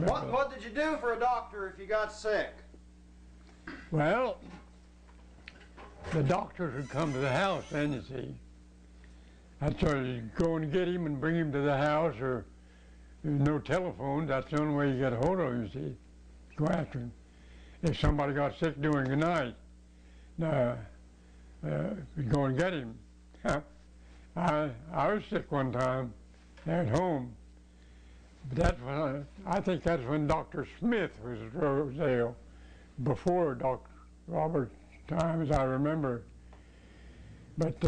What did you do for a doctor if you got sick? Well, the doctors would come to the house then, you see. I'd sort of go and get him and bring him to the house, or there's no telephone. That's the only way you get a hold of him, you see. Go after him. If somebody got sick during the night, we'd go and get him. I was sick one time at home. But that's when I think that's when Dr. Smith was Rosedale, before Dr. Robert's time, as I remember. But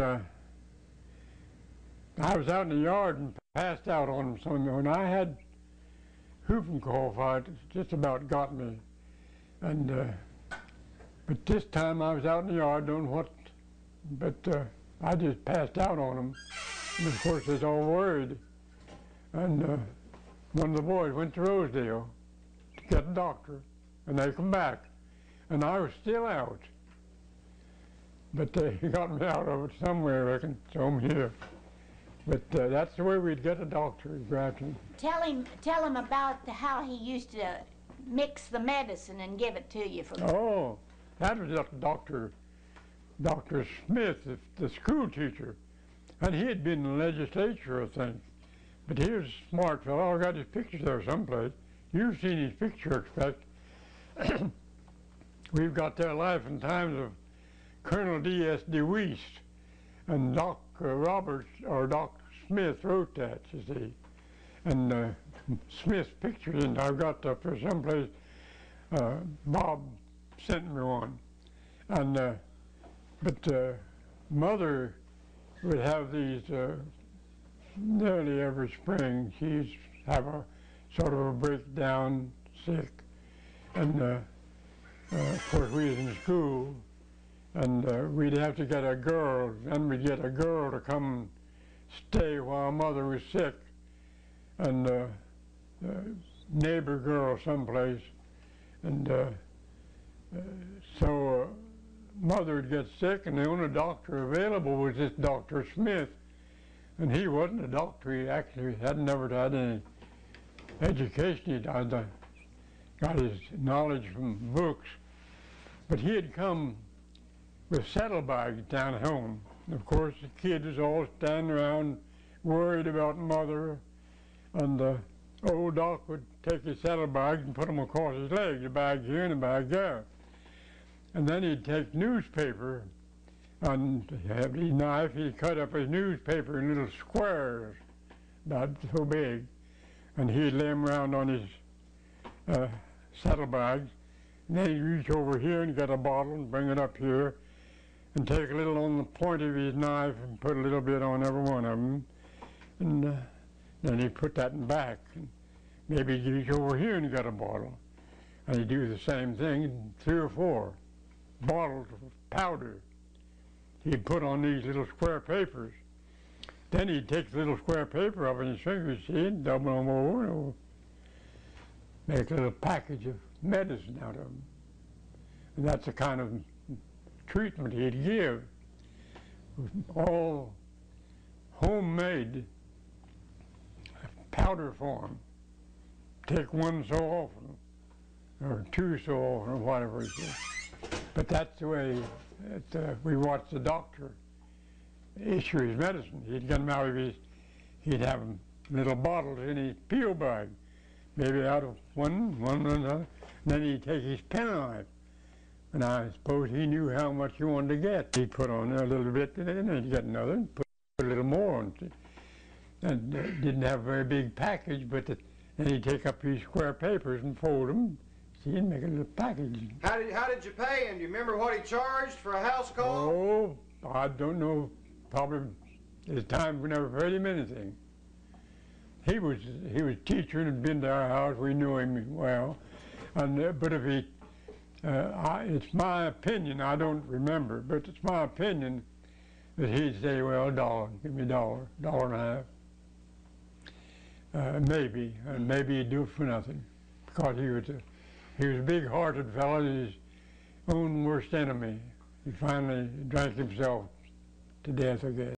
I was out in the yard and passed out on him. So when I had whooping cough, it just about got me. And but this time I was out in the yard doing what, but I just passed out on him. And of course, they was all worried. And one of the boys went to Rosedale to get a doctor, and they come back, and I was still out. But they got me out of it somewhere, I reckon, so I'm here. But that's the way we'd get a doctor in Grafton. Tell him about how he used to mix the medicine and give it to you. Oh, that was Dr. Smith, the school teacher, and he had been in the legislature, I think. But he was a smart fellow. I got his picture there someplace. You've seen his picture, expect. We've got their life and times of Colonel D.S. DeWeese, and Dr. Roberts, or Dr. Smith wrote that, you see. And Smith's picture, and I've got up there someplace. Bob sent me one. And but Mother would have these nearly every spring. She'd have a sort of a breakdown, sick, and of course we was in school, and we'd have to get a girl. Then we'd get a girl to come stay while Mother was sick, and neighbor girl someplace, and so Mother would get sick, and the only doctor available was this Dr. Smith. And he wasn't a doctor. He actually had never had any education. He got his knowledge from books. But he had come with saddlebags down home. And of course, the kids was all standing around worried about Mother. And the old doc would take his saddlebags and put them across his legs, a bag here and a bag there. And then he'd take newspaper, and he had his knife. He'd cut up his newspaper in little squares, about so big, and he'd lay them around on his saddlebags. And then he'd reach over here and get a bottle and bring it up here, and take a little on the point of his knife and put a little bit on every one of them. And then he'd put that in back. And maybe he'd reach over here and get a bottle. And he'd do the same thing in 3 or 4 bottles of powder. He'd put on these little square papers. Then he'd take the little square paper up in his fingers, see, and double them over and over. Make a little package of medicine out of them. And that's the kind of treatment he'd give. All homemade, powder form. Take one so often, or 2 so often, or whatever it is. But that's the way we watched the doctor issue his medicine. He'd get them out of he'd have them little bottles in his peel bag, maybe out of one another. Then he'd take his penknife, and I suppose he knew how much he wanted to get. He'd put on a little bit, and then he'd get another, and put a little more on it. And didn't have a very big package, but then he'd take up these square papers and fold them, see, and make a little package. How did you pay him? Do you remember what he charged for a house call? Oh, I don't know. Probably his time we never paid him anything. He was teacher and had been to our house. We knew him well. And but if he, it's my opinion. I don't remember, but it's my opinion that he'd say, "Well, $1, give me $1, $1.50." Maybe, and maybe he'd do it for nothing, because he was a big-hearted fellow, his own worst enemy. He finally drank himself to death, I guess.